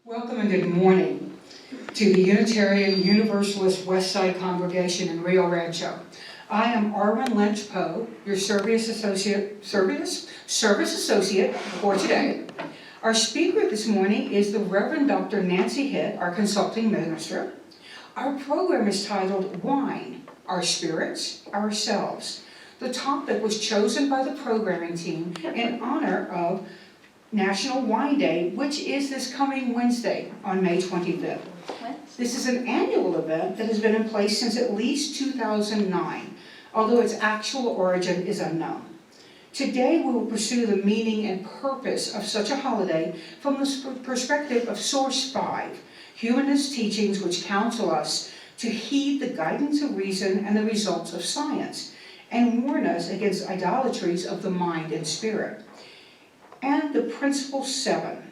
Welcome and good morning to the Unitarian Universalist Westside Congregation in Rio Rancho. I am Arwen Lynch Poe, your service associate for today. Our speaker this morning is the Reverend Dr. Nancy Hitt, our consulting minister. Our program is titled Wine, Our Spirits, Ourselves. The topic was chosen by the programming team in honor of National Wine Day, which is this coming Wednesday on May 25th. This is an annual event that has been in place since at least 2009, although its actual origin is unknown. Today we will pursue the meaning and purpose of such a holiday from the perspective of Source 5, humanist teachings which counsel us to heed the guidance of reason and the results of science, and warn us against idolatries of the mind and spirit. And the Principle 7,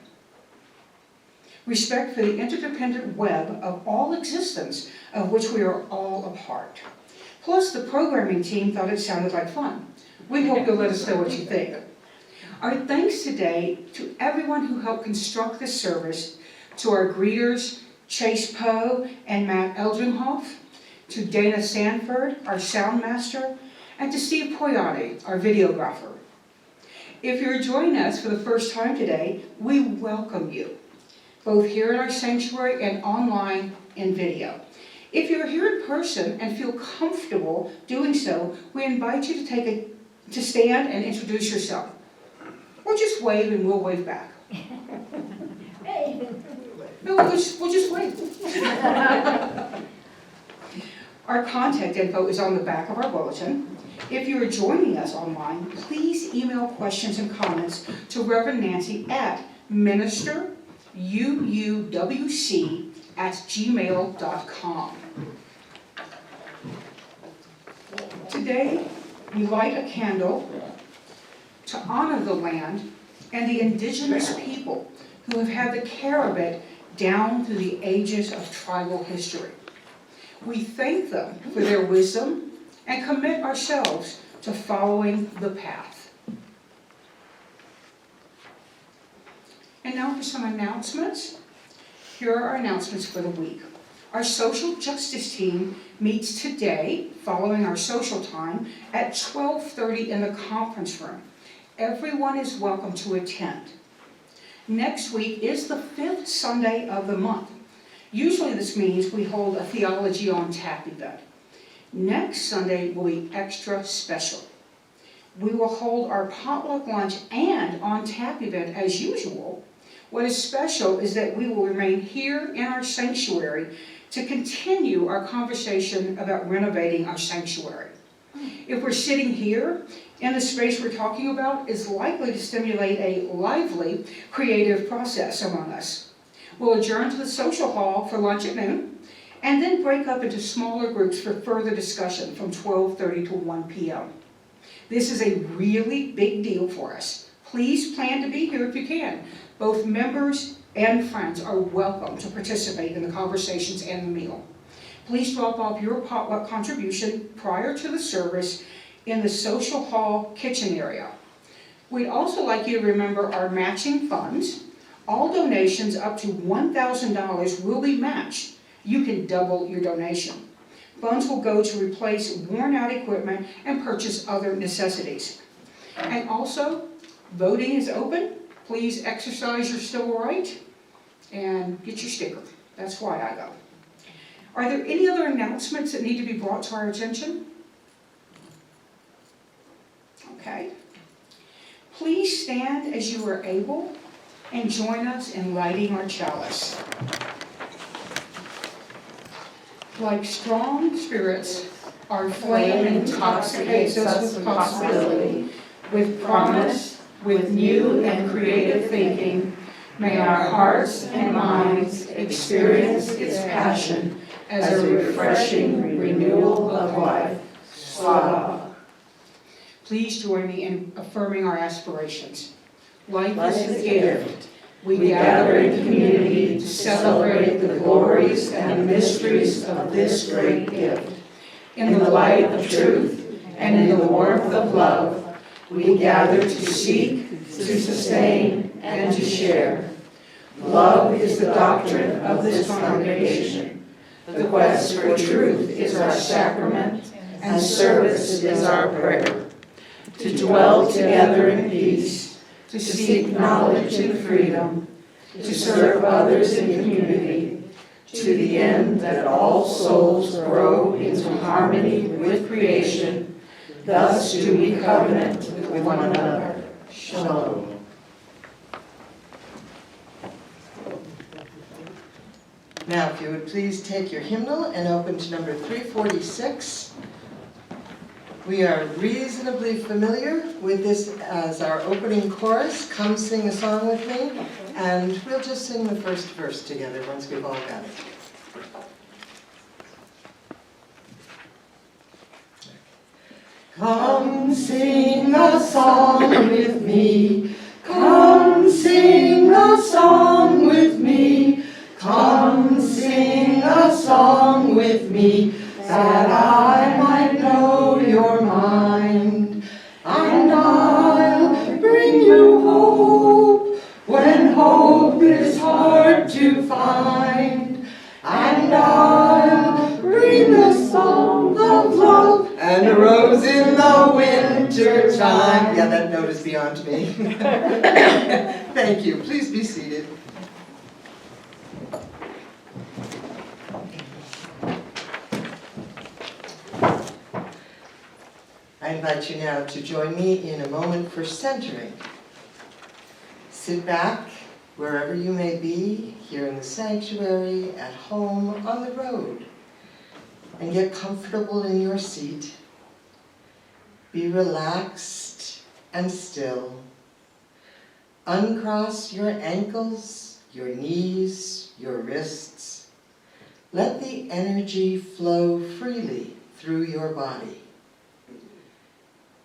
respect for the interdependent web of all existence of which we are all a part. Plus, the programming team thought it sounded like fun. We hope you'll let us know what you think. Our thanks today to everyone who helped construct this service, to our greeters, Chase Poe and Matt Eldringhoff, to Dana Sanford, our sound master, and to Steve Poyati, our videographer. If you're joining us for the first time today, we welcome you, both here in our sanctuary and online in video. If you're here in person and feel comfortable doing so, we invite you to stand and introduce yourself. Or just wave and we'll wave back. Hey. No, we'll just wave. Our contact info is on the back of our bulletin. If you are joining us online, please email questions and comments to Reverend Nancy at ministeruuwc@gmail.com. Today, we light a candle to honor the land and the indigenous people who have had the care of it down through the ages of tribal history. We thank them for their wisdom and commit ourselves to following the path. And now for some announcements. Here are our announcements for the week. Our social justice team meets today, following our social time, at 12:30 in the conference room. Everyone is welcome to attend. Next week is the 5th Sunday of the month. Usually this means we hold a Theology on Tap event. Next Sunday will be extra special. We will hold our potluck lunch and on tap event as usual. What is special is that we will remain here in our sanctuary to continue our conversation about renovating our sanctuary. If we're sitting here in the space we're talking about, is likely to stimulate a lively creative process among us. We'll adjourn to the social hall for lunch at noon, and then break up into smaller groups for further discussion from 12:30 to 1 p.m. This is a really big deal for us. Please plan to be here if you can. Both members and friends are welcome to participate in the conversations and the meal. Please drop off your potluck contribution prior to the service in the social hall kitchen area. We'd also like you to remember our matching funds. All donations up to $1,000 will be matched. You can double your donation. Funds will go to replace worn-out equipment and purchase other necessities. And also, voting is open. Please exercise your civil right and get your sticker. That's why I go. Are there any other announcements that need to be brought to our attention? Okay. Please stand as you are able and join us in lighting our chalice. Like strong spirits, our flame intoxicates us with possibility, with promise, with new and creative thinking. May our hearts and minds experience its passion as a refreshing renewal of life. Slava. Please join me in affirming our aspirations. Life is a gift. We gather in community to celebrate the glories and mysteries of this great gift. In the light of truth and in the warmth of love, we gather to seek, to sustain, and to share. Love is the doctrine of this congregation. The quest for truth is our sacrament, and service is our prayer. To dwell together in peace, to seek knowledge and freedom, to serve others in community, to the end that all souls grow into harmony with creation. Thus do we covenant with one another. Shalom. Now, if you would please take your hymnal and open to number 346. We are reasonably familiar with this as our opening chorus. Come sing a song with me, and we'll just sing the first verse together once we've all got it. Come sing a song with me. Come sing a song with me. Come sing a song with me, that I might know your mind. And I'll bring you hope when hope is hard to find. And I'll bring a song of love and a rose in the winter time. Yeah, that note is beyond me. Thank you. Please be seated. I invite you now to join me in a moment for centering. Sit back, wherever you may be, here in the sanctuary, at home, on the road, and get comfortable in your seat. Be relaxed and still. Uncross your ankles, your knees, your wrists. Let the energy flow freely through your body.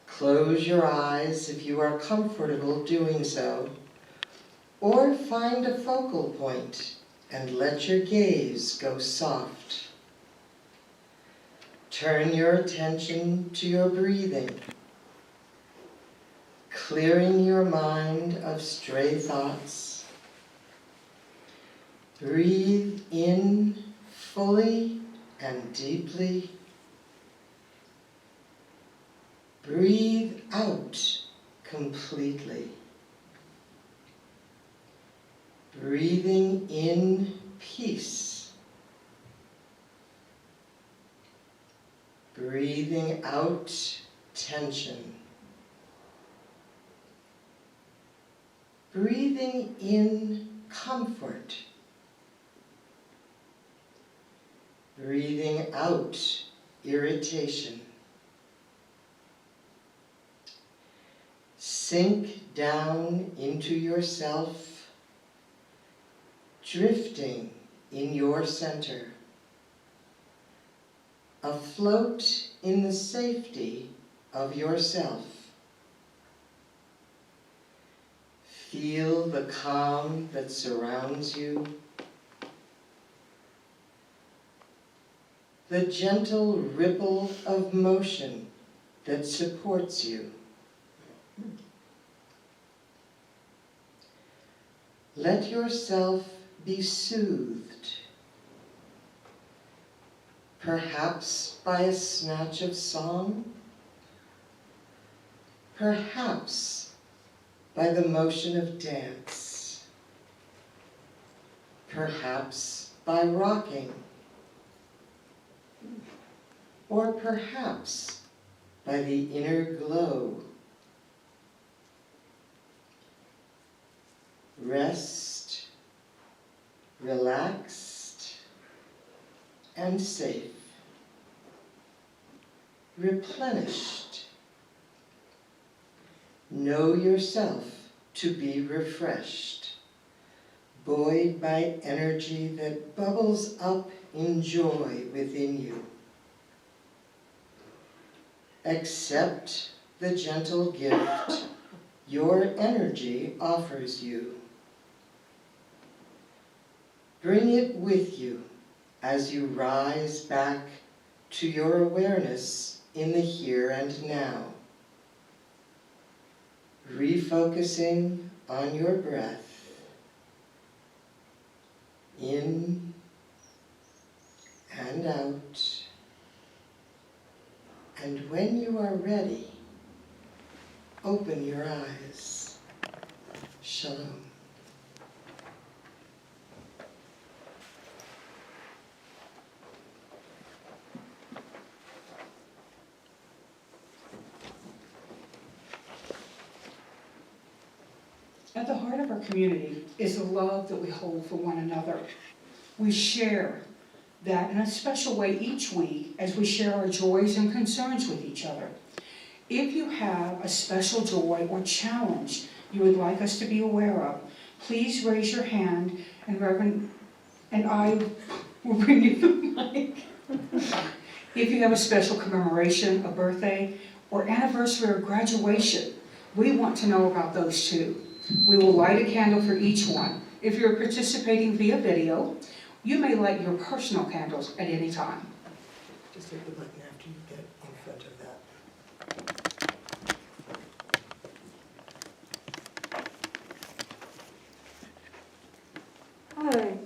Close your eyes if you are comfortable doing so, or find a focal point and let your gaze go soft. Turn your attention to your breathing, clearing your mind of stray thoughts. Breathe in fully and deeply. Breathe out completely. Breathing in peace. Breathing out tension. Breathing in comfort. Breathing out irritation. Sink down into yourself, drifting in your center, afloat in the safety of yourself. Feel the calm that surrounds you, the gentle ripple of motion that supports you. Let yourself be soothed, perhaps by a snatch of song, perhaps by the motion of dance, perhaps by rocking, or perhaps by the inner glow. Rest, relaxed, and safe. Replenished. Know yourself to be refreshed, buoyed by energy that bubbles up in joy within you. Accept the gentle gift your energy offers you. Bring it with you as you rise back to your awareness in the here and now. Refocusing on your breath In and out. And when you are ready, open your eyes. Shalom. At the heart of our community is the love that we hold for one another. We share that in a special way each week as we share our joys and concerns with each other. If you have a special joy or challenge you would like us to be aware of, please raise your hand and Reverend and I will bring you the mic. If you have a special commemoration, a birthday, or anniversary or graduation, we want to know about those too. We will light a candle for each one. If you're participating via video, you may light your personal candles at any time. Just hit the button after you get in front of that. Hi,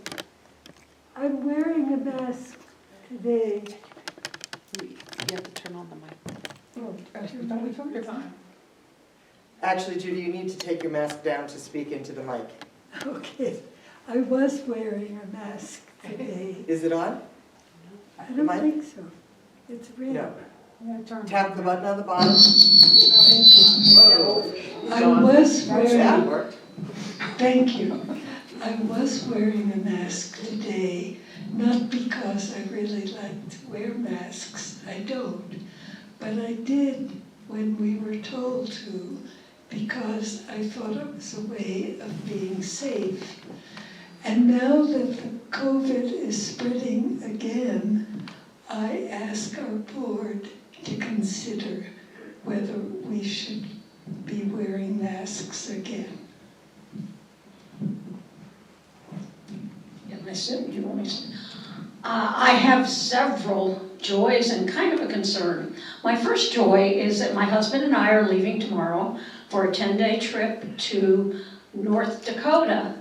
I'm wearing a mask today. You have to turn on the mic. Don't we vote on? Actually, Judy, you need to take your mask down to speak into the mic. Okay, I was wearing a mask today. Is it on? I don't Mic? think so. It's red. No. Turn. Tap the button on the bottom. Whoa. I was That wearing, worked. thank you. I was wearing a mask today, not because I really like to wear masks, I don't. But I did when we were told to, because I thought it was a way of being safe. And now that the COVID is spreading again, I ask our board to consider whether we should be wearing masks again. Yeah, I said, you want me to? I have several joys and kind of a concern. My first joy is that my husband and I are leaving tomorrow for a 10-day trip to North Dakota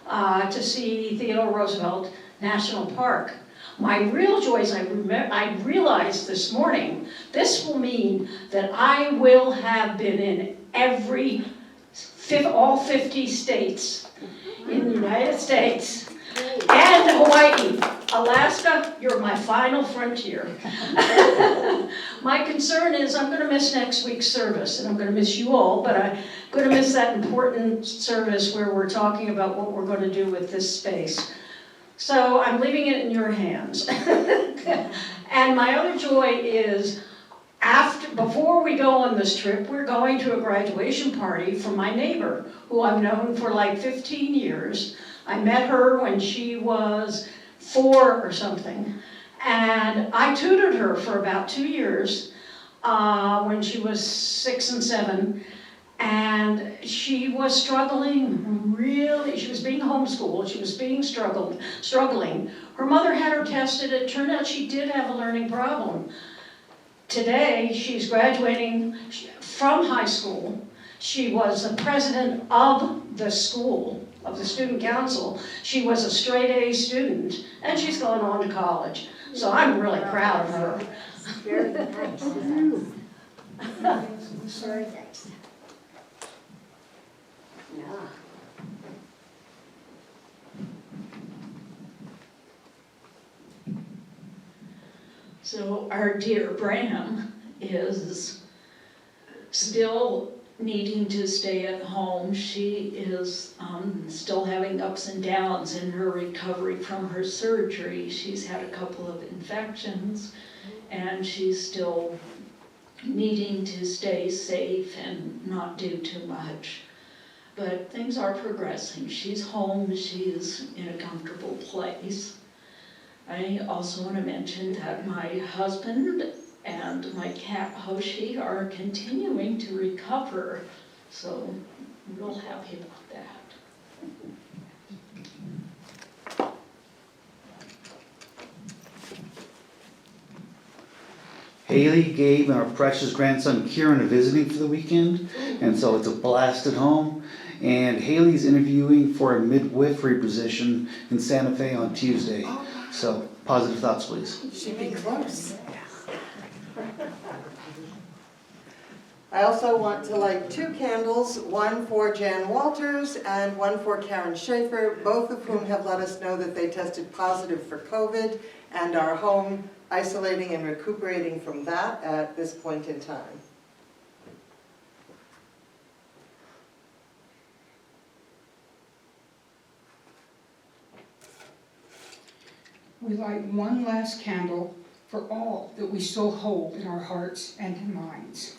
to see Theodore Roosevelt National Park. My real joy is I realized this morning, this will mean that I will have been in all 50 states in the United States and Hawaii. Alaska, you're my final frontier. My concern is I'm going to miss next week's service, and I'm going to miss you all, but I'm going to miss that important service where we're talking about what we're going to do with this space. So I'm leaving it in your hands. And my other joy is before we go on this trip, we're going to a graduation party for my neighbor, who I've known for like 15 years. I met her when she was 4 or something, and I tutored her for about 2 years when she was 6 and 7, and she was struggling really. She was being homeschooled, she was being struggling. Her mother had her tested. It turned out she did have a learning problem. Today, she's graduating from high school. She was the president of the school, of the student council. She was a straight A student, and she's going on to college. So I'm really proud of her. Very nice. Very nice. Yeah. So our dear Bram is still needing to stay at home. She is still having ups and downs in her recovery from her surgery. She's had a couple of infections, and she's still needing to stay safe and not do too much. But things are progressing. She's home, she's in a comfortable place. I also want to mention that my husband and my cat Hoshi are continuing to recover, so I'm real happy about that. Haley, Gabe, and our precious grandson Kieran are visiting for the weekend, and so it's a blast at home. And Haley's interviewing for a midwifery position in Santa Fe on Tuesday. So, positive thoughts, please. She'd be close. I also want to light 2 candles, one for Jan Walters and one for Karen Schaefer, both of whom have let us know that they tested positive for COVID and are home isolating and recuperating from that at this point in time. We light one last candle for all that we still hold in our hearts and in minds.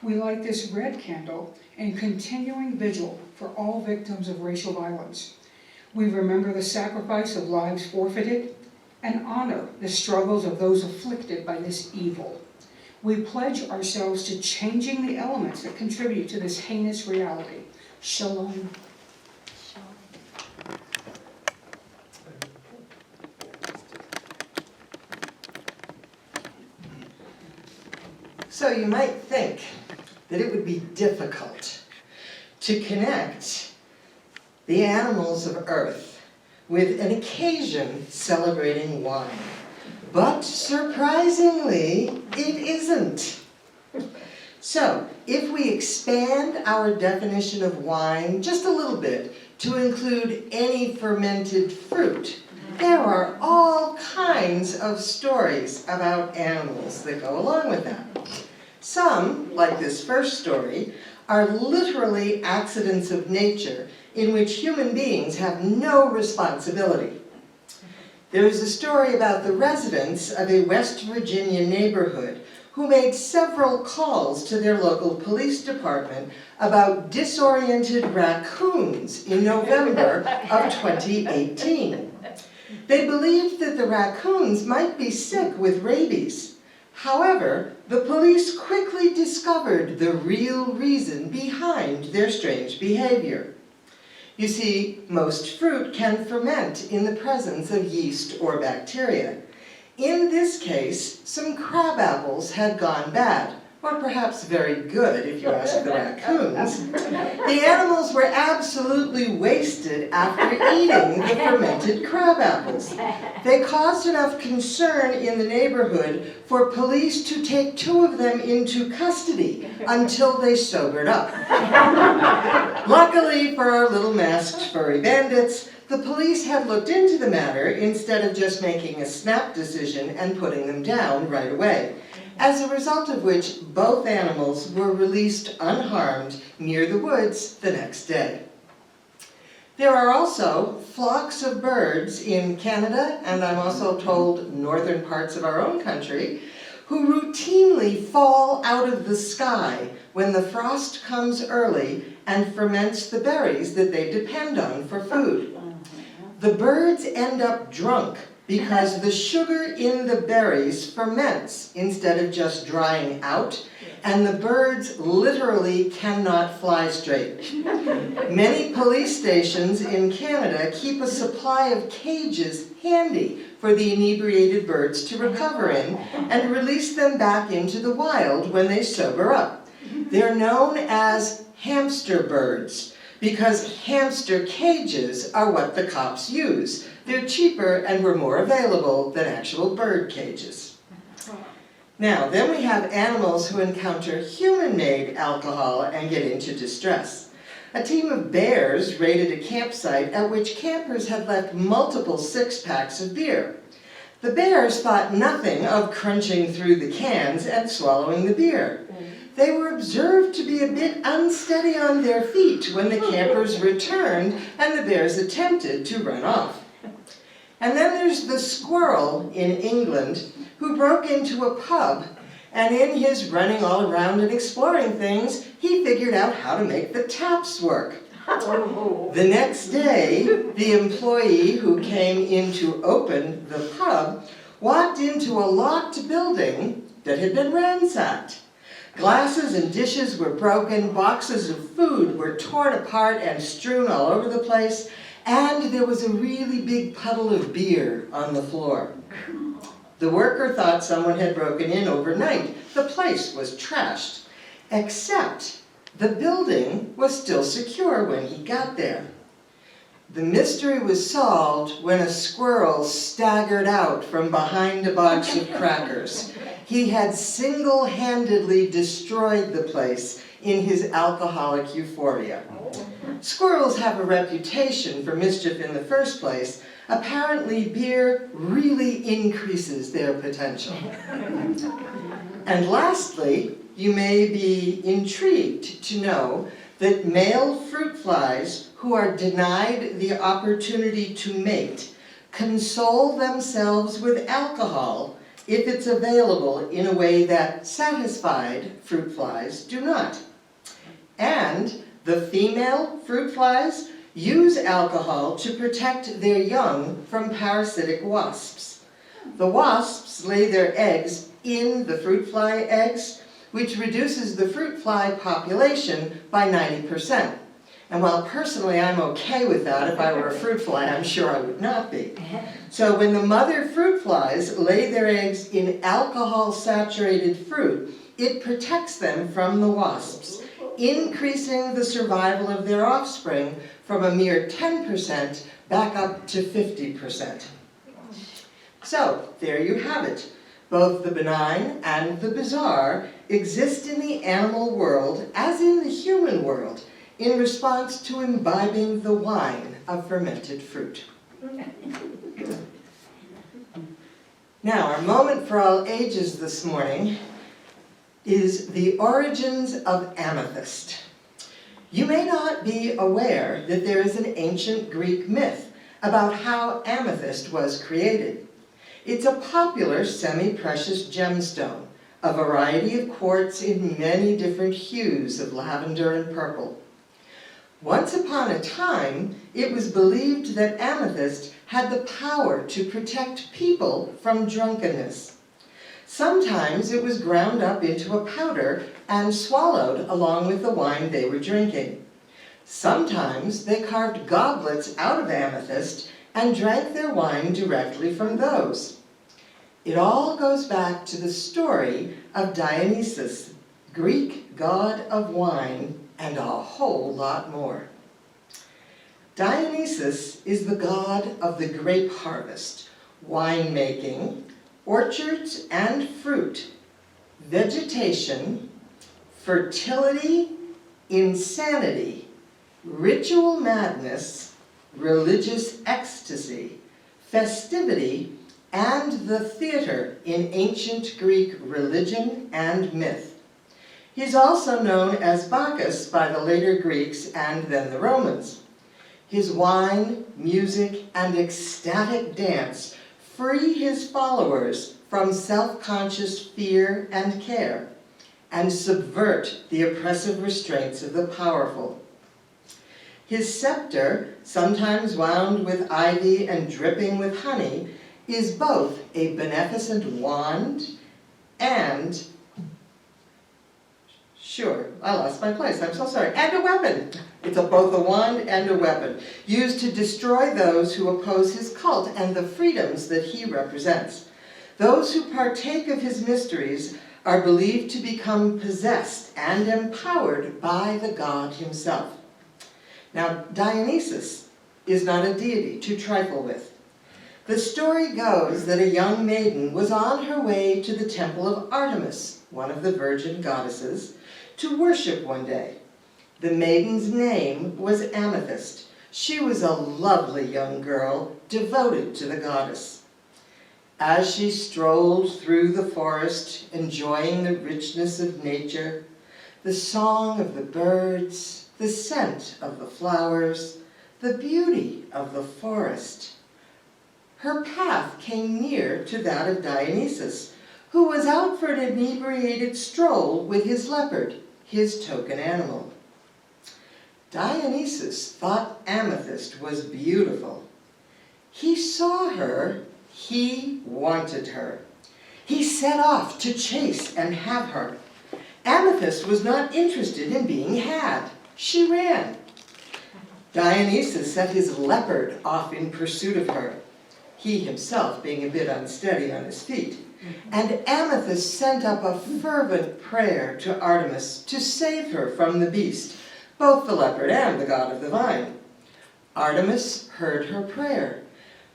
We light this red candle in continuing vigil for all victims of racial violence. We remember the sacrifice of lives forfeited and honor the struggles of those afflicted by this evil. We pledge ourselves to changing the elements that contribute to this heinous reality. Shalom. So you might think that it would be difficult to connect the animals of Earth with an occasion celebrating wine. But surprisingly, it isn't. So, if we expand our definition of wine just a little bit to include any fermented fruit, there are all kinds of stories about animals that go along with that. Some, like this first story, are literally accidents of nature in which human beings have no responsibility. There is a story about the residents of a West Virginia neighborhood who made several calls to their local police department about disoriented raccoons in November of 2018. They believed that the raccoons might be sick with rabies. However, the police quickly discovered the real reason behind their strange behavior. You see, most fruit can ferment in the presence of yeast or bacteria. In this case, some crab apples had gone bad, or perhaps very good if you ask the raccoons. The animals were absolutely wasted after eating the fermented crab apples. They caused enough concern in the neighborhood for police to take 2 of them into custody until they sobered up. Luckily for our little masked furry bandits, the police had looked into the matter instead of just making a snap decision and putting them down right away, as a result of which both animals were released unharmed near the woods the next day. There are also flocks of birds in Canada, and I'm also told northern parts of our own country, who routinely fall out of the sky when the frost comes early and ferments the berries that they depend on for food. The birds end up drunk because the sugar in the berries ferments instead of just drying out, and the birds literally cannot fly straight. Many police stations in Canada keep a supply of cages handy for the inebriated birds to recover in and release them back into the wild when they sober up. They're known as hamster birds because hamster cages are what the cops use. They're cheaper and were more available than actual bird cages. Now, then we have animals who encounter human-made alcohol and get into distress. A team of bears raided a campsite at which campers had left multiple 6-packs of beer. The bears thought nothing of crunching through the cans and swallowing the beer. They were observed to be a bit unsteady on their feet when the campers returned and the bears attempted to run off. And then there's the squirrel in England who broke into a pub, and in his running all around and exploring things, he figured out how to make the taps work. The next day, the employee who came in to open the pub walked into a locked building that had been ransacked. Glasses and dishes were broken, boxes of food were torn apart and strewn all over the place, and there was a really big puddle of beer on the floor. The worker thought someone had broken in overnight. The place was trashed, except The building was still secure when he got there. The mystery was solved when a squirrel staggered out from behind a box of crackers. He had single-handedly destroyed the place in his alcoholic euphoria. Squirrels have a reputation for mischief in the first place. Apparently, beer really increases their potential. And lastly, you may be intrigued to know that male fruit flies who are denied the opportunity to mate console themselves with alcohol if it's available in a way that satisfied fruit flies do not. And the female fruit flies use alcohol to protect their young from parasitic wasps. The wasps lay their eggs in the fruit fly eggs, which reduces the fruit fly population by 90%. And while personally I'm okay with that, if I were a fruit fly, I'm sure I would not be. So when the mother fruit flies lay their eggs in alcohol-saturated fruit, it protects them from the wasps, increasing the survival of their offspring from a mere 10% back up to 50%. So there you have it. Both the benign and the bizarre exist in the animal world as in the human world in response to imbibing the wine of fermented fruit. Now, our moment for all ages this morning is the origins of amethyst. You may not be aware that there is an ancient Greek myth about how amethyst was created. It's a popular semi-precious gemstone, a variety of quartz in many different hues of lavender and purple. Once upon a time, it was believed that amethyst had the power to protect people from drunkenness. Sometimes it was ground up into a powder and swallowed along with the wine they were drinking. Sometimes they carved goblets out of amethyst and drank their wine directly from those. It all goes back to the story of Dionysus, Greek god of wine, and a whole lot more. Dionysus is the god of the grape harvest, winemaking, orchards and fruit, vegetation, fertility, insanity, ritual madness, religious ecstasy, festivity, and the theater in ancient Greek religion and myth. He's also known as Bacchus by the later Greeks and then the Romans. His wine, music, and ecstatic dance free his followers from self-conscious fear and care, and subvert the oppressive restraints of the powerful. His scepter, sometimes wound with ivy and dripping with honey, is both a beneficent wand and, I lost my place, I'm so sorry, and a weapon. It's both a wand and a weapon, used to destroy those who oppose his cult and the freedoms that he represents. Those who partake of his mysteries are believed to become possessed and empowered by the god himself. Now, Dionysus is not a deity to trifle with. The story goes that a young maiden was on her way to the temple of Artemis, one of the virgin goddesses, to worship one day. The maiden's name was Amethyst. She was a lovely young girl, devoted to the goddess. As she strolled through the forest, enjoying the richness of nature, the song of the birds, the scent of the flowers, the beauty of the forest, her path came near to that of Dionysus, who was out for an inebriated stroll with his leopard, his token animal. Dionysus thought Amethyst was beautiful. He saw her, he wanted her. He set off to chase and have her. Amethyst was not interested in being had. She ran. Dionysus set his leopard off in pursuit of her, he himself being a bit unsteady on his feet. And Amethyst sent up a fervent prayer to Artemis to save her from the beast, both the leopard and the god of the vine. Artemis heard her prayer,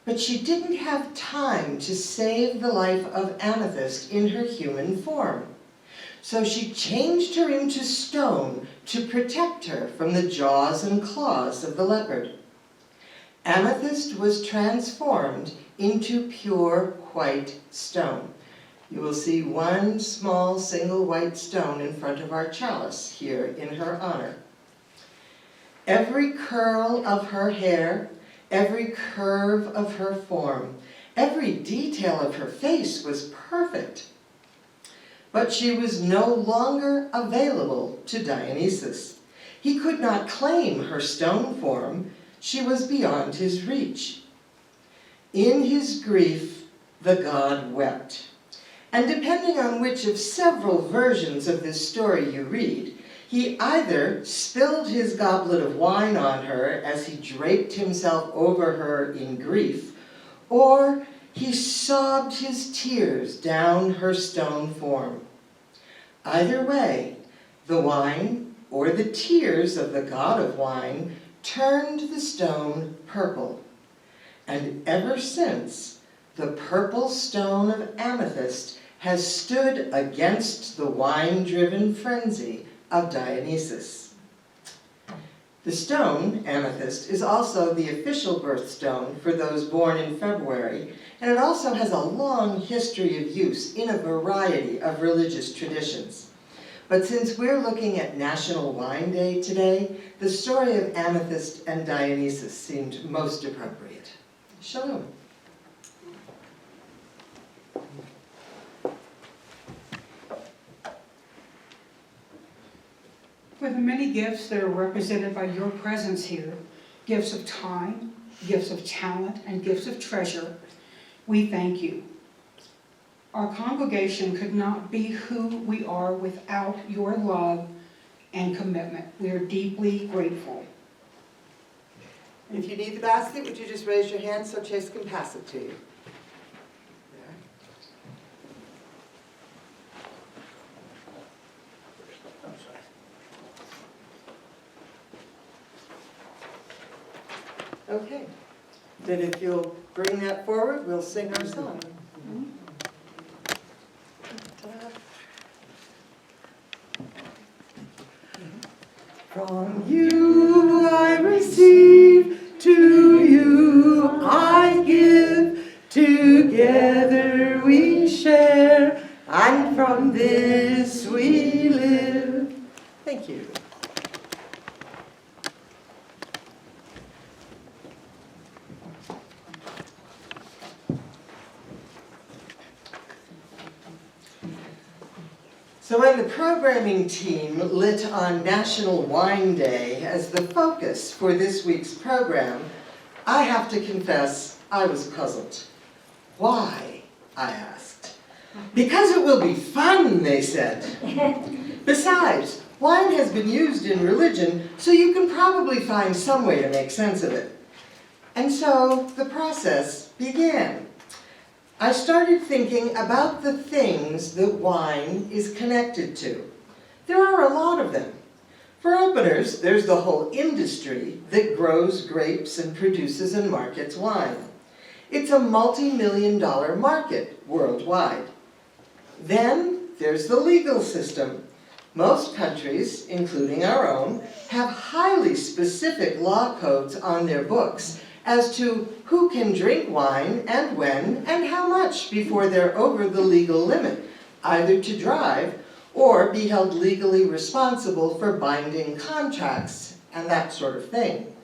but she didn't have time to save the life of Amethyst in her human form. So she changed her into stone to protect her from the jaws and claws of the leopard. Amethyst was transformed into pure white stone. You will see one small single white stone in front of our chalice here in her honor. Every curl of her hair, every curve of her form, every detail of her face was perfect. But she was no longer available to Dionysus. He could not claim her stone form. She was beyond his reach. In his grief, the god wept. And depending on which of several versions of this story you read, he either spilled his goblet of wine on her as he draped himself over her in grief, or he sobbed his tears down her stone form. Either way, the wine or the tears of the god of wine turned the stone purple. And ever since, the purple stone of amethyst has stood against the wine-driven frenzy of Dionysus. The stone, amethyst, is also the official birthstone for those born in February, and it also has a long history of use in a variety of religious traditions. But since we're looking at National Wine Day today, the story of amethyst and Dionysus seemed most appropriate. Shalom. For the many gifts that are represented by your presence here, gifts of time, gifts of talent, and gifts of treasure, we thank you. Our congregation could not be who we are without your love and commitment. We are deeply grateful. If you need the basket, would you just raise your hand so Chase can pass it to you? Okay, then if you'll bring that forward, we'll sing our song. From you I receive, to you I give, together we share, and from this we live. Thank you. So when the programming team lit on National Wine Day as the focus for this week's program, I have to confess I was puzzled. Why? I asked. Because it will be fun, they said. Besides, wine has been used in religion, so you can probably find some way to make sense of it. And so the process began. I started thinking about the things that wine is connected to. There are a lot of them. For openers, there's the whole industry that grows grapes and produces and markets wine. It's a multi-million-dollar market worldwide. Then there's the legal system. Most countries, including our own, have highly specific law codes on their books as to who can drink wine and when and how much before they're over the legal limit, either to drive or be held legally responsible for binding contracts and that sort of thing.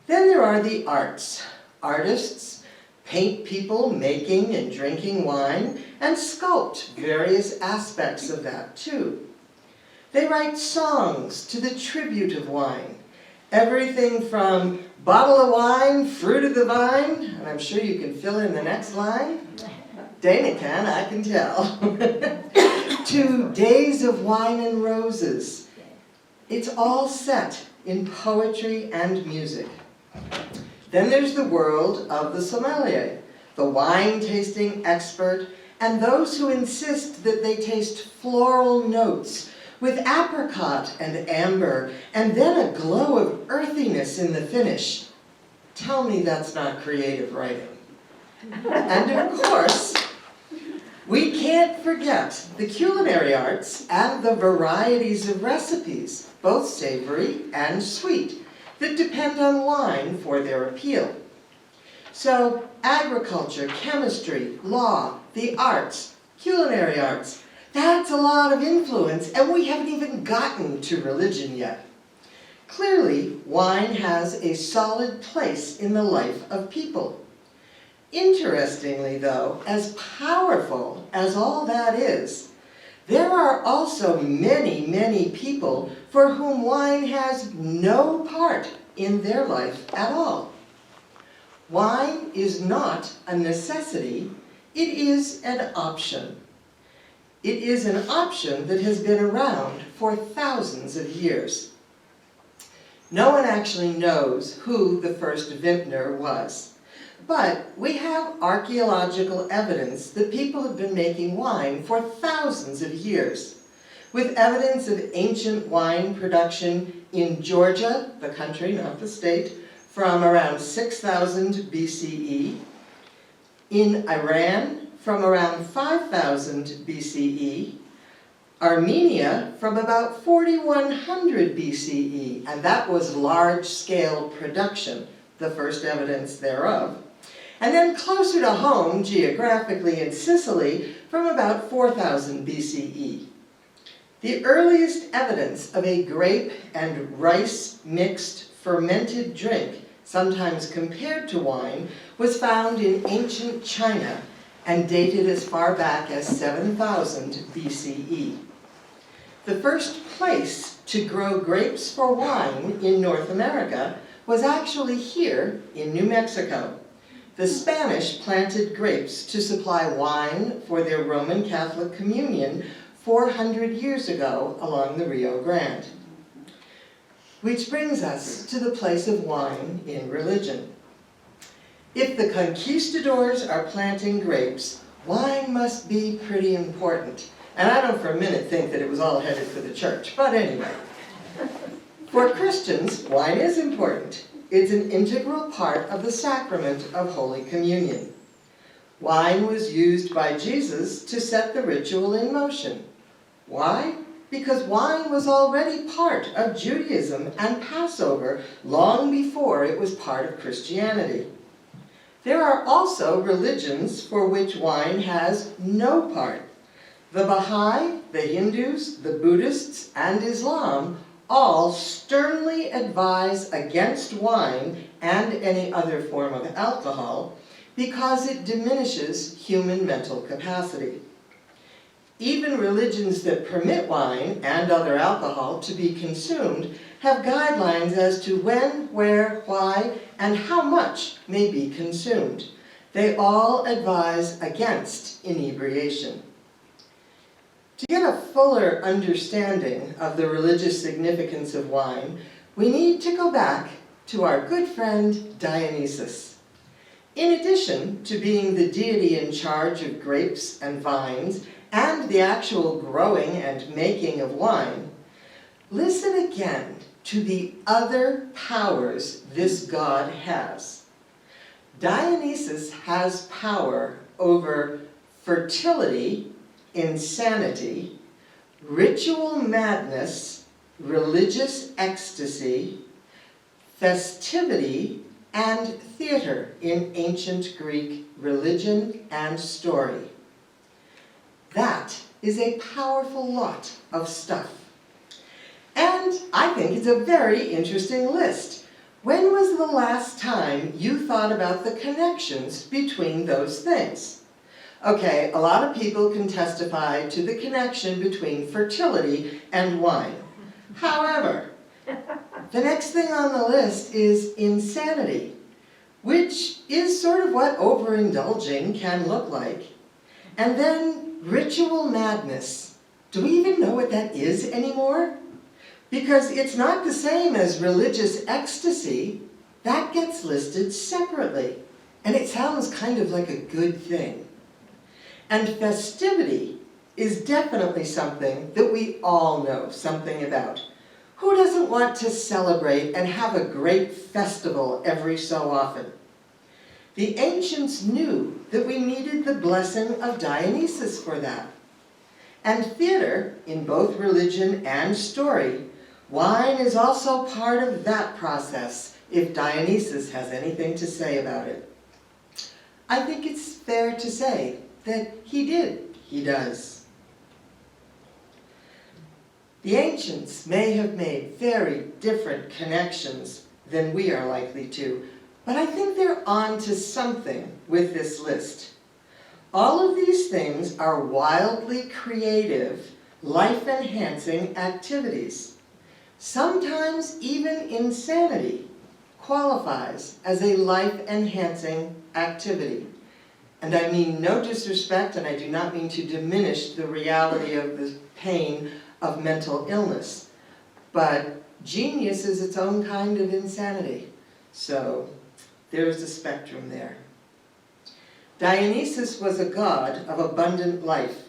Then there are the arts. Artists paint people making and drinking wine and sculpt various aspects of that too. They write songs to the tribute of wine. Everything from bottle of wine, fruit of the vine, and I'm sure you can fill in the next line. Dana can, I can tell. To days of wine and roses. It's all set in poetry and music. Then there's the world of the sommelier, the wine tasting expert, and those who insist that they taste floral notes with apricot and amber, and then a glow of earthiness in the finish. Tell me that's not creative writing. And of course, we can't forget the culinary arts and the varieties of recipes, both savory and sweet, that depend on wine for their appeal. So agriculture, chemistry, law, the arts, culinary arts, that's a lot of influence, and we haven't even gotten to religion yet. Clearly, wine has a solid place in the life of people. Interestingly, though, as powerful as all that is, there are also many, many people for whom wine has no part in their life at all. Wine is not a necessity, it is an option. It is an option that has been around for thousands of years. No one actually knows who the first vintner was, but we have archaeological evidence that people have been making wine for thousands of years, with evidence of ancient wine production in Georgia, the country, not the state, from around 6000 BCE, in Iran from around 5000 BCE, Armenia from about 4100 BCE, and that was large-scale production, the first evidence thereof. And then closer to home, geographically in Sicily, from about 4000 BCE. The earliest evidence of a grape and rice mixed fermented drink, sometimes compared to wine, was found in ancient China and dated as far back as 7000 BCE. The first place to grow grapes for wine in North America was actually here in New Mexico. The Spanish planted grapes to supply wine for their Roman Catholic communion 400 years ago along the Rio Grande. Which brings us to the place of wine in religion. If the conquistadors are planting grapes, wine must be pretty important. And I don't for a minute think that it was all headed for the church, but anyway. For Christians, wine is important. It's an integral part of the sacrament of Holy Communion. Wine was used by Jesus to set the ritual in motion. Why? Because wine was already part of Judaism and Passover long before it was part of Christianity. There are also religions for which wine has no part. The Baha'i, the Hindus, the Buddhists, and Islam all sternly advise against wine and any other form of alcohol because it diminishes human mental capacity. Even religions that permit wine and other alcohol to be consumed have guidelines as to when, where, why, and how much may be consumed. They all advise against inebriation. To get a fuller understanding of the religious significance of wine, we need to go back to our good friend Dionysus. In addition to being the deity in charge of grapes and vines, and the actual growing and making of wine, listen again to the other powers this god has. Dionysus has power over fertility, insanity, ritual madness, religious ecstasy, festivity, and theater in ancient Greek religion and story. That is a powerful lot of stuff. And I think it's a very interesting list. When was the last time you thought about the connections between those things? Okay, a lot of people can testify to the connection between fertility and wine. However, the next thing on the list is insanity, which is sort of what overindulging can look like. And then ritual madness. Do we even know what that is anymore? Because it's not the same as religious ecstasy. That gets listed separately. And it sounds kind of like a good thing. And festivity is definitely something that we all know something about. Who doesn't want to celebrate and have a great festival every so often? The ancients knew that we needed the blessing of Dionysus for that. And theater, in both religion and story, wine is also part of that process, if Dionysus has anything to say about it. I think it's fair to say that he does. The ancients may have made very different connections than we are likely to, but I think they're on to something with this list. All of these things are wildly creative, life-enhancing activities. Sometimes even insanity qualifies as a life-enhancing activity. And I mean no disrespect, and I do not mean to diminish the reality of the pain of mental illness. But genius is its own kind of insanity. So there's a spectrum there. Dionysus was a god of abundant life.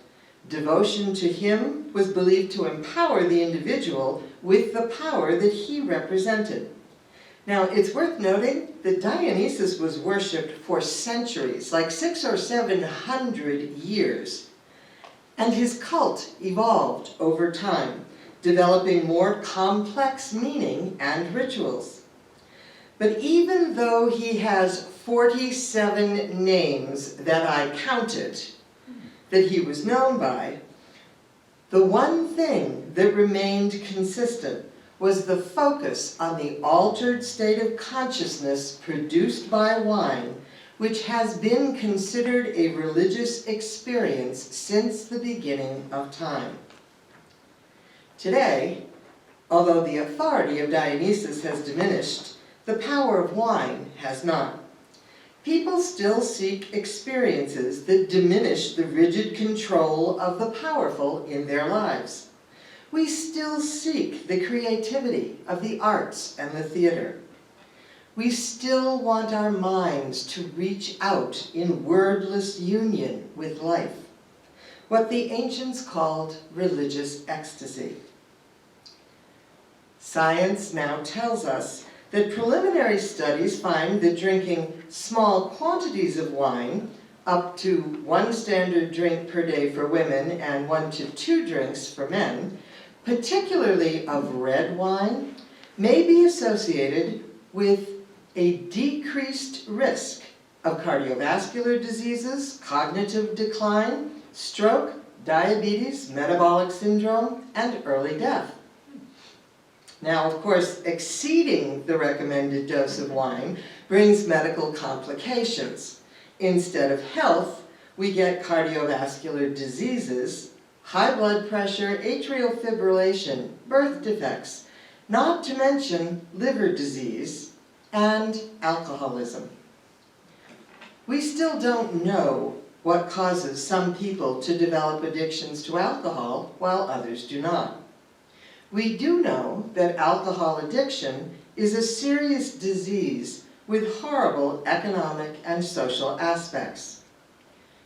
Devotion to him was believed to empower the individual with the power that he represented. Now, it's worth noting that Dionysus was worshipped for centuries, like 600 or 700 years. And his cult evolved over time, developing more complex meaning and rituals. But even though he has 47 names that I counted that he was known by, the one thing that remained consistent was the focus on the altered state of consciousness produced by wine, which has been considered a religious experience since the beginning of time. Today, although the authority of Dionysus has diminished, the power of wine has not. People still seek experiences that diminish the rigid control of the powerful in their lives. We still seek the creativity of the arts and the theater. We still want our minds to reach out in wordless union with life, what the ancients called religious ecstasy. Science now tells us that preliminary studies find that drinking small quantities of wine, up to 1 standard drink per day for women and 1 to 2 drinks for men, particularly of red wine, may be associated with a decreased risk of cardiovascular diseases, cognitive decline, stroke, diabetes, metabolic syndrome, and early death. Now, of course, exceeding the recommended dose of wine brings medical complications. Instead of health, we get cardiovascular diseases, high blood pressure, atrial fibrillation, birth defects, not to mention liver disease and alcoholism. We still don't know what causes some people to develop addictions to alcohol while others do not. We do know that alcohol addiction is a serious disease with horrible economic and social aspects.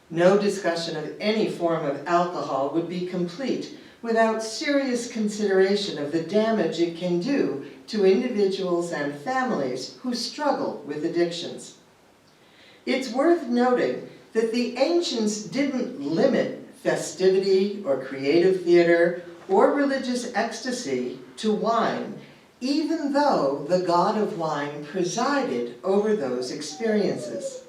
No discussion of any form of alcohol would be complete without serious consideration of the damage it can do to individuals and families who struggle with addictions. It's worth noting that the ancients didn't limit festivity or creative theater or religious ecstasy to wine, even though the god of wine presided over those experiences.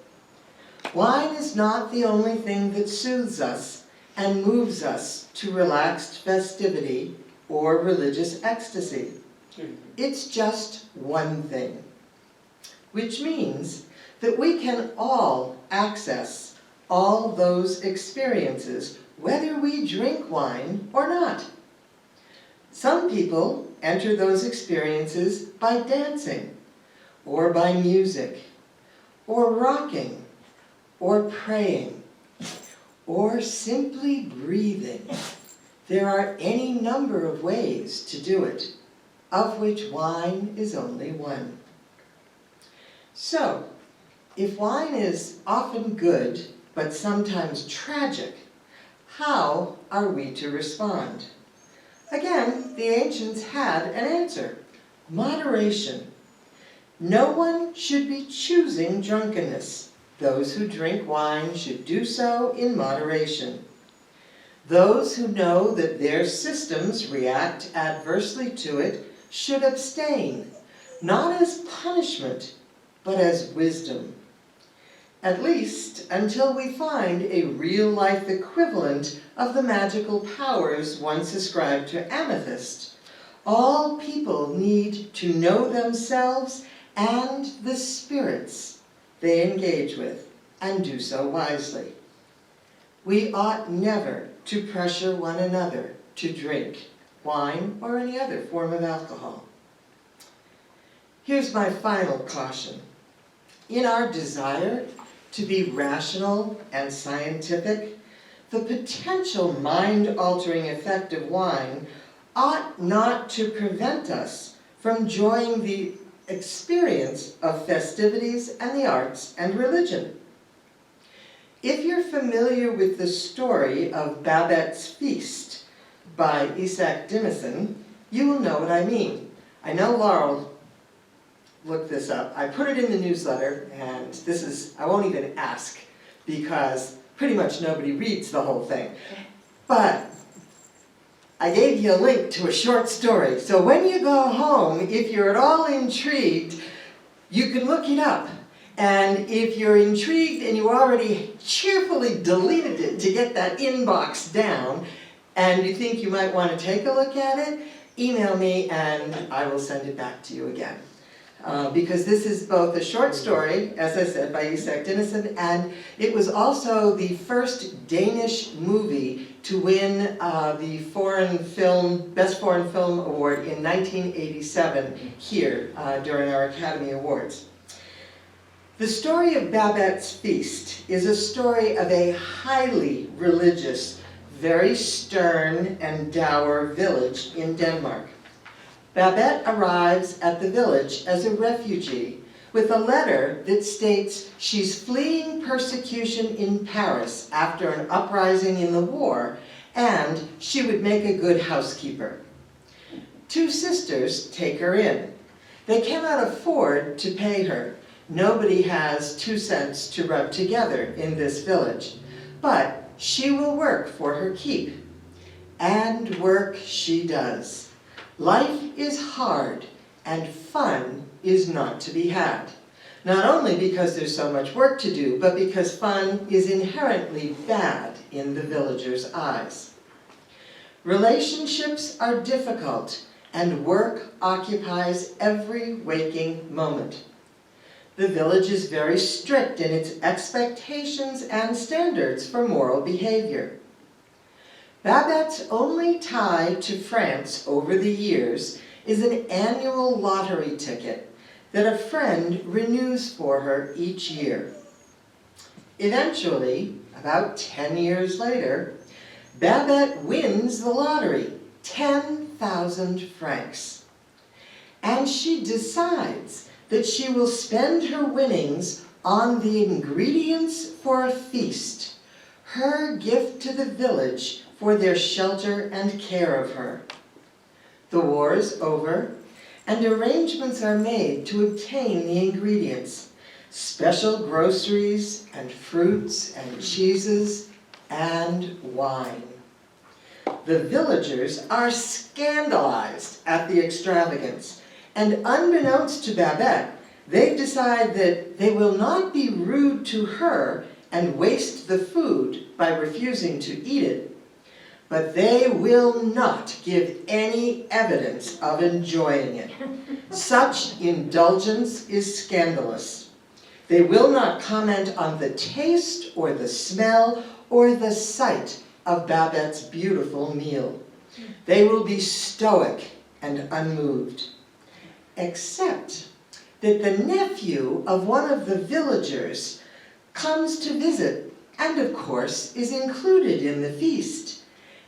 Wine is not the only thing that soothes us and moves us to relaxed festivity or religious ecstasy. It's just one thing, which means that we can all access all those experiences, whether we drink wine or not. Some people enter those experiences by dancing, or by music, or rocking, or praying, or simply breathing. There are any number of ways to do it, of which wine is only one. So, if wine is often good but sometimes tragic, how are we to respond? Again, the ancients had an answer: moderation. No one should be choosing drunkenness. Those who drink wine should do so in moderation. Those who know that their systems react adversely to it should abstain, not as punishment, but as wisdom. At least until we find a real-life equivalent of the magical powers once ascribed to amethyst. All people need to know themselves and the spirits they engage with, and do so wisely. We ought never to pressure one another to drink wine or any other form of alcohol. Here's my final caution. In our desire to be rational and scientific, the potential mind-altering effect of wine ought not to prevent us from enjoying the experience of festivities and the arts and religion. If you're familiar with the story of Babette's Feast by Isak Dinesen, you will know what I mean. I know Laurel looked this up. I put it in the newsletter, and this is, I won't even ask, because pretty much nobody reads the whole thing. But I gave you a link to a short story, so when you go home, if you're at all intrigued, you can look it up. And if you're intrigued and you already cheerfully deleted it to get that inbox down, and you think you might want to take a look at it, email me and I will send it back to you again. Because this is both a short story, as I said, by Isak Dinesen, and it was also the first Danish movie to win the Best Foreign Film Award in 1987 here during our Academy Awards. The story of Babette's Feast is a story of a highly religious, very stern and dour village in Denmark. Babette arrives at the village as a refugee with a letter that states she's fleeing persecution in Paris after an uprising in the war, and she would make a good housekeeper. Two sisters take her in. They cannot afford to pay her. Nobody has 2 cents to rub together in this village, but she will work for her keep. And work she does. Life is hard, and fun is not to be had. Not only because there's so much work to do, but because fun is inherently bad in the villagers' eyes. Relationships are difficult, and work occupies every waking moment. The village is very strict in its expectations and standards for moral behavior. Babette's only tie to France over the years is an annual lottery ticket that a friend renews for her each year. Eventually, about 10 years later, Babette wins the lottery, 10,000 francs. And she decides that she will spend her winnings on the ingredients for a feast, her gift to the village for their shelter and care of her. The war is over, and arrangements are made to obtain the ingredients, special groceries and fruits and cheeses and wine. The villagers are scandalized at the extravagance, and unbeknownst to Babette, they decide that they will not be rude to her and waste the food by refusing to eat it, but they will not give any evidence of enjoying it. Such indulgence is scandalous. They will not comment on the taste or the smell or the sight of Babette's beautiful meal. They will be stoic and unmoved. Except that the nephew of one of the villagers comes to visit and, of course, is included in the feast.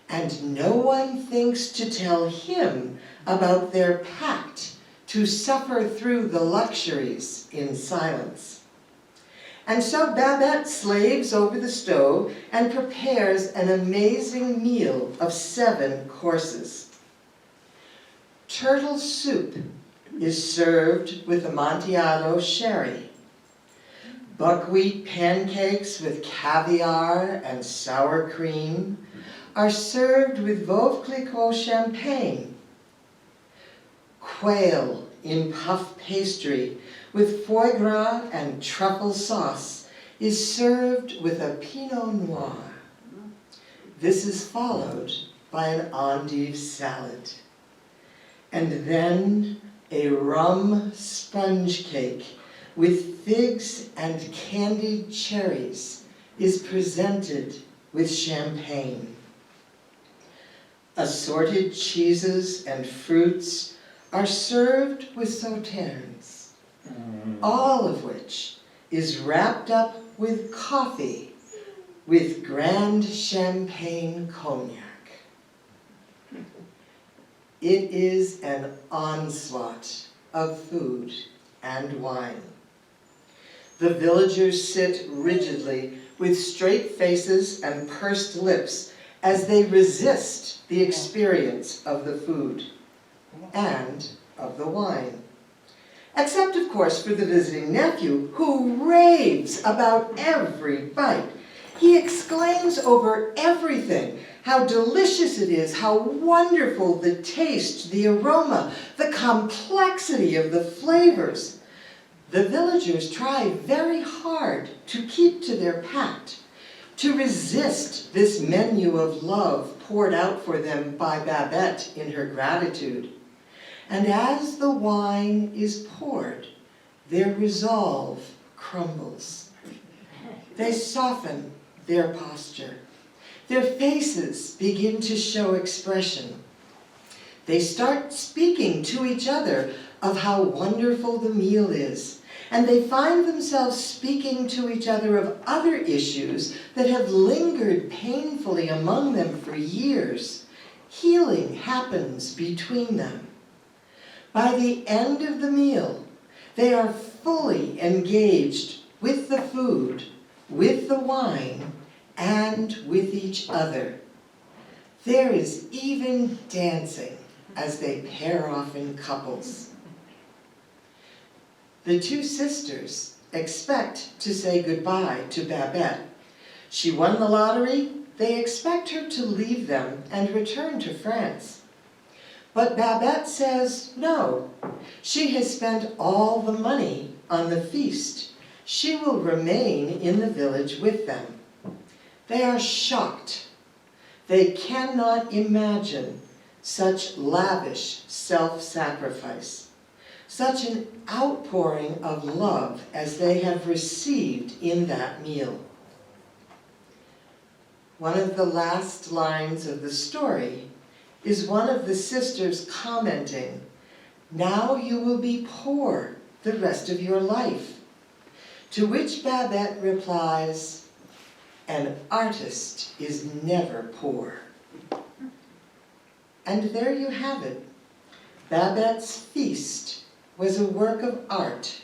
And no one thinks to tell him about their pact to suffer through the luxuries in silence. And so Babette slaves over the stove and prepares an amazing meal of 7 courses. Turtle soup is served with Amontillado sherry. Buckwheat pancakes with caviar and sour cream are served with Veuve Clicquot champagne. Quail in puff pastry with foie gras and truffle sauce is served with a Pinot Noir. This is followed by an endive salad. And then a rum sponge cake with figs and candied cherries is presented with champagne. Assorted cheeses and fruits are served with sauternes, all of which is wrapped up with coffee with grand champagne cognac. It is an onslaught of food and wine. The villagers sit rigidly with straight faces and pursed lips as they resist the experience of the food and of the wine. Except, of course, for the visiting nephew, who raves about every bite. He exclaims over everything, how delicious it is, how wonderful the taste, the aroma, the complexity of the flavors. The villagers try very hard to keep to their pact, to resist this menu of love poured out for them by Babette in her gratitude. And as the wine is poured, their resolve crumbles. They soften their posture. Their faces begin to show expression. They start speaking to each other of how wonderful the meal is, and they find themselves speaking to each other of other issues that have lingered painfully among them for years. Healing happens between them. By the end of the meal, they are fully engaged with the food, with the wine, and with each other. There is even dancing as they pair off in couples. The 2 sisters expect to say goodbye to Babette. She won the lottery. They expect her to leave them and return to France. But Babette says no. She has spent all the money on the feast. She will remain in the village with them. They are shocked. They cannot imagine such lavish self-sacrifice, such an outpouring of love as they have received in that meal. One of the last lines of the story is one of the sisters commenting, "Now you will be poor the rest of your life." To which Babette replies, "An artist is never poor." And there you have it. Babette's feast was a work of art,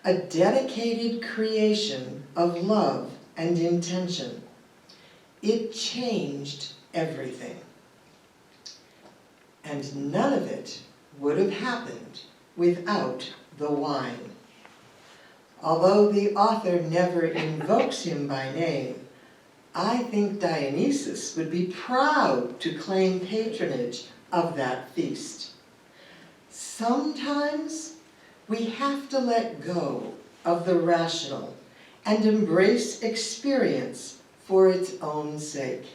a dedicated creation of love and intention. It changed everything. And none of it would have happened without the wine. Although the author never invokes him by name, I think Dionysus would be proud to claim patronage of that feast. Sometimes we have to let go of the rational and embrace experience for its own sake.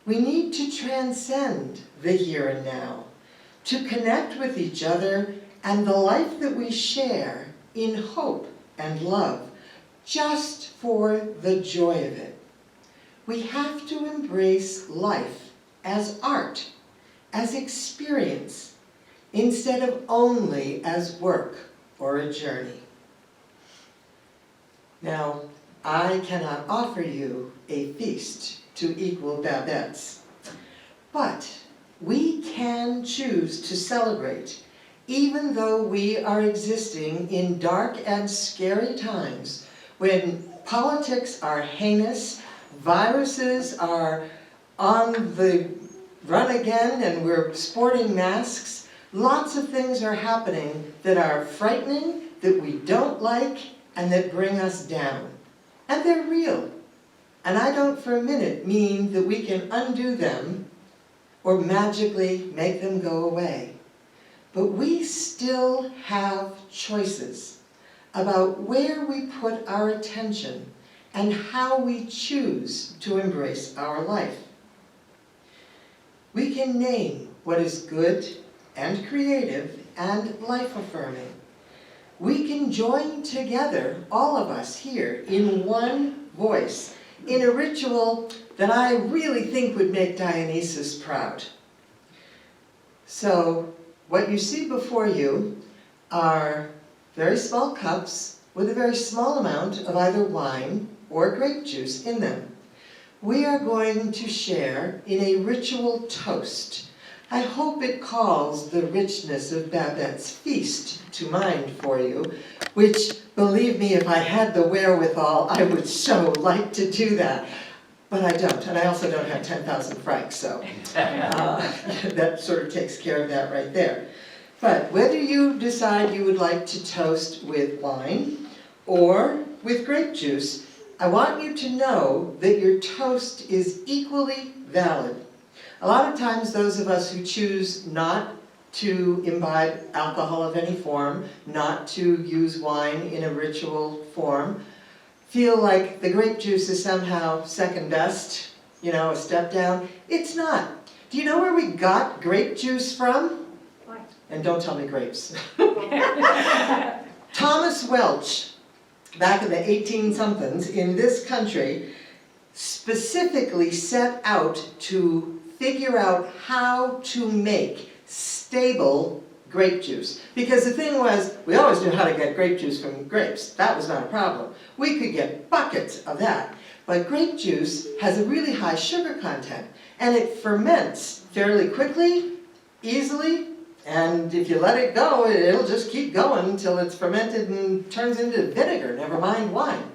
We need to transcend the here and now, to connect with each other and the life that we share in hope and love, just for the joy of it. We have to embrace life as art, as experience, instead of only as work or a journey. Now, I cannot offer you a feast to equal Babette's, but we can choose to celebrate, even though we are existing in dark and scary times. When politics are heinous, viruses are on the run again, and we're sporting masks, lots of things are happening that are frightening, that we don't like, and that bring us down. And they're real. And I don't for a minute mean that we can undo them or magically make them go away. But we still have choices about where we put our attention and how we choose to embrace our life. We can name what is good and creative and life-affirming. We can join together, all of us here, in one voice, in a ritual that I really think would make Dionysus proud. So, what you see before you are very small cups with a very small amount of either wine or grape juice in them. We are going to share in a ritual toast. I hope it calls the richness of Babette's feast to mind for you, which, believe me, if I had the wherewithal, I would so like to do that. But I don't, and I also don't have 10,000 francs, so that sort of takes care of that right there. But whether you decide you would like to toast with wine or with grape juice, I want you to know that your toast is equally valid. A lot of times those of us who choose not to imbibe alcohol of any form, not to use wine in a ritual form, feel like the grape juice is somehow second best, you know, a step down. It's not. Do you know where we got grape juice from? Why? And don't tell me grapes. Thomas Welch, back in the 18-somethings in this country, specifically set out to figure out how to make stable grape juice. Because the thing was, we always knew how to get grape juice from grapes. That was not a problem. We could get buckets of that. But grape juice has a really high sugar content, and it ferments fairly quickly, easily, and if you let it go, it'll just keep going until it's fermented and turns into vinegar, never mind wine.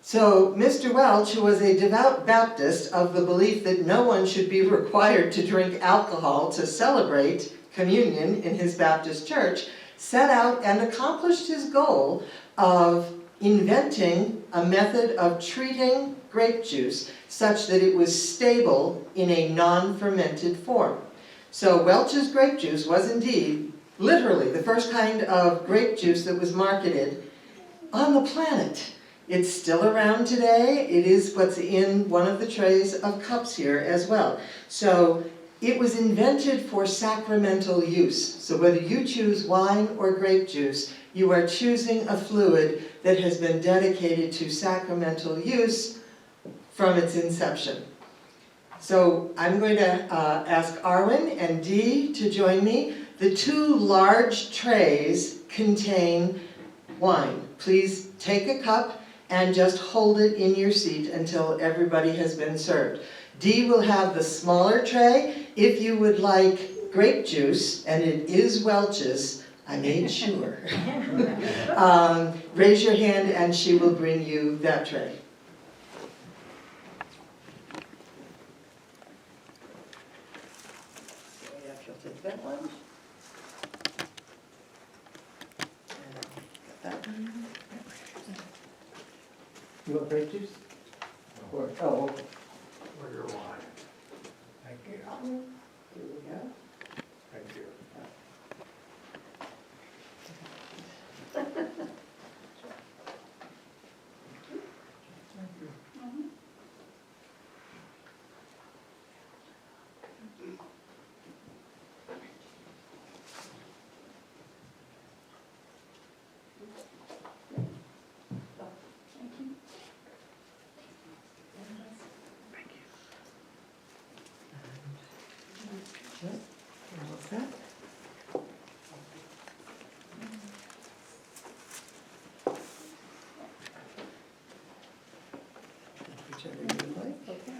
So Mr. Welch, who was a devout Baptist of the belief that no one should be required to drink alcohol to celebrate communion in his Baptist church, set out and accomplished his goal of inventing a method of treating grape juice such that it was stable in a non-fermented form. So Welch's grape juice was indeed, literally, the first kind of grape juice that was marketed on the planet. It's still around today. It is what's in one of the trays of cups here as well. So it was invented for sacramental use. So whether you choose wine or grape juice, you are choosing a fluid that has been dedicated to sacramental use from its inception. So I'm going to ask Arwen and Dee to join me. The two large trays contain wine. Please take a cup and just hold it in your seat until everybody has been served. Dee will have the smaller tray. If you would like grape juice, and it is Welch's, I made sure, raise your hand and she will bring you that tray. So if you'll take that one. And that one. You want grape juice? Or, oh, okay. Or your wine. Thank you. Here we go. Thank you. What's that? Whichever you like. Okay.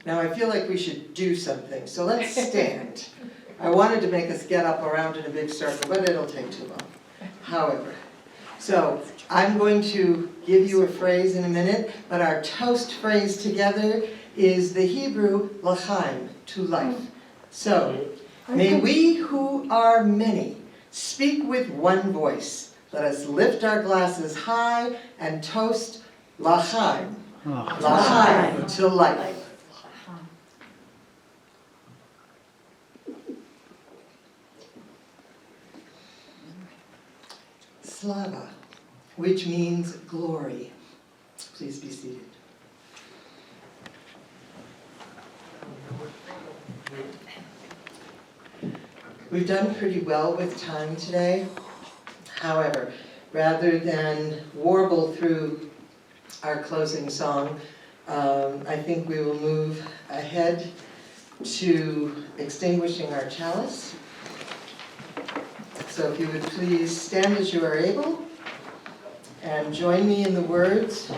Now I feel like we should do something, so let's stand. I wanted to make us get up around in a big circle, but it'll take too long. However, so I'm going to give you a phrase in a minute, but our toast phrase together is the Hebrew l'chaim, to life. So, may we who are many speak with one voice. Let us lift our glasses high and toast l'chaim, l'chaim, to life. Slava, which means glory. Please be seated. We've done pretty well with time today. However, rather than warble through our closing song, I think we will move ahead to extinguishing our chalice. So if you would please stand as you are able and join me in the words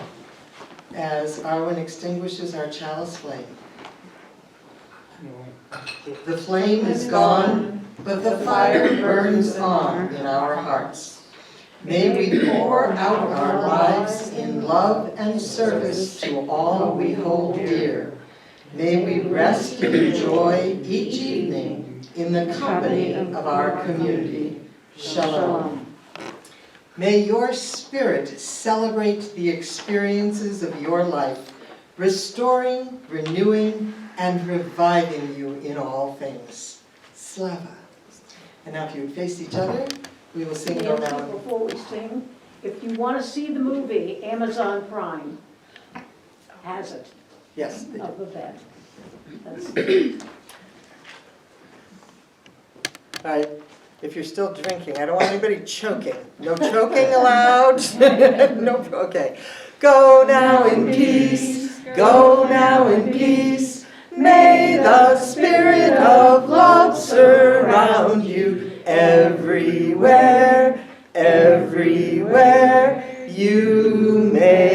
as Arwen extinguishes our chalice flame. The flame is gone, but the fire burns on in our hearts. May we pour out our lives in love and service to all we hold dear. May we rest in joy each evening in the company of our community. Shalom. May your spirit celebrate the experiences of your life, restoring, renewing, and reviving you in all things. Slava. And now if you would face each other, we will sing Go Now. Before we sing, if you want to see the movie, Amazon Prime has it, Yes, they do. of the vet. That's All right, if you're still drinking, I don't want anybody choking. No choking allowed. No, okay. Go now in peace, go now in peace. May the spirit of love surround you everywhere, everywhere you may.